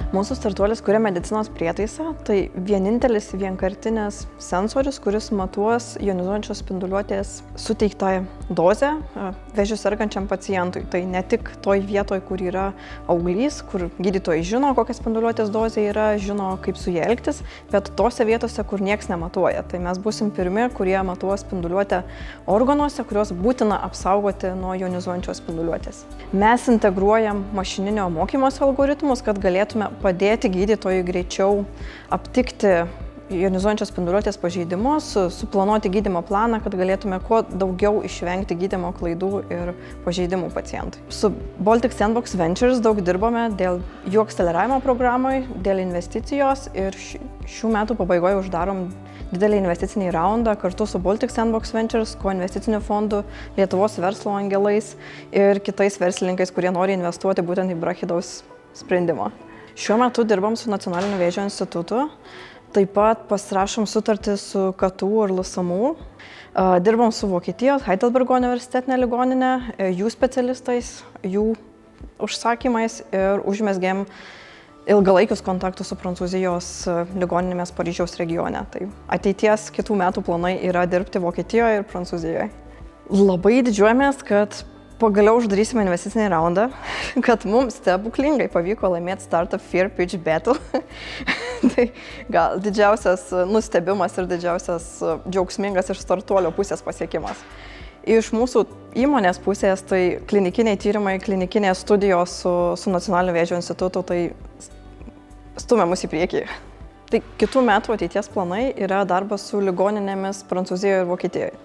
Mūsų startuolis kuria medicinos prietaisą, tai vienintelis vienkartinis sensorius, kuris matuos jonizuojančios spinduliuotės suteiktą dozę vėžiu sergančiam pacientui. Tai ne tik toj vietoj, kur yra auglys, kur gydytojai žino, kokia spinduliuotės dozė yra, žino, kaip su ja elgtis, bet tose vietose, kur nieks nematuoja. Tai mes būsim pirmi, kurie matuos spinduliuotę organuose, kuriuos būtina apsaugoti nuo jonizuojančios spinduliuotės. Mes integruojam mašininio mokymosi algoritmus, kad galėtume padėti gydytojui greičiau aptikti jonizuojančios spinduliuotės pažeidimus, suplanuoti gydymo planą, kad galėtume kuo daugiau išvengti gydymo klaidų ir pažeidimų pacientui. Su Baltic Sandbox Ventures daug dirbame dėl jų akceleravimo programai, dėl investicijos ir šių metų pabaigoje uždarom didelį investicinį raundą kartu su Baltic Sandbox Ventures, koinvesticiniu fondu, Lietuvos verslo angelais ir kitais verslininkais, kurie nori investuoti būtent į Brachidaus sprendimą. Šiuo metu dirbam su Nacionaliniu vėžio institutu, taip pat pasirašom sutartį su KTU ir LSMU. Dirbam su Vokietijos Heidelbergo universitetinė ligoninė, jų specialistais, jų užsakymais ir užmezgėm ilgalaikius kontaktus su Prancūzijos ligoninėmis Paryžiaus regione. Tai ateities kitų metų planai yra dirbti Vokietijoje ir Prancūzijoje. Labai didžiuojamės, kad pagaliau uždarysime investicinį raundą, kad mums stebuklingai pavyko laimėti Startup Fear Pitch Battle. Tai gal didžiausias nustebimas ir didžiausias džiaugsmingas iš startuolio pusės pasiekimas. Iš mūsų įmonės pusės tai klinikiniai tyrimai, klinikinės studijos su Nacionaliniu vėžio institutu tai stumia mus į priekį. Tai kitų metų ateities planai yra darbas su ligoninėmis Prancūzijoje ir Vokietijoje.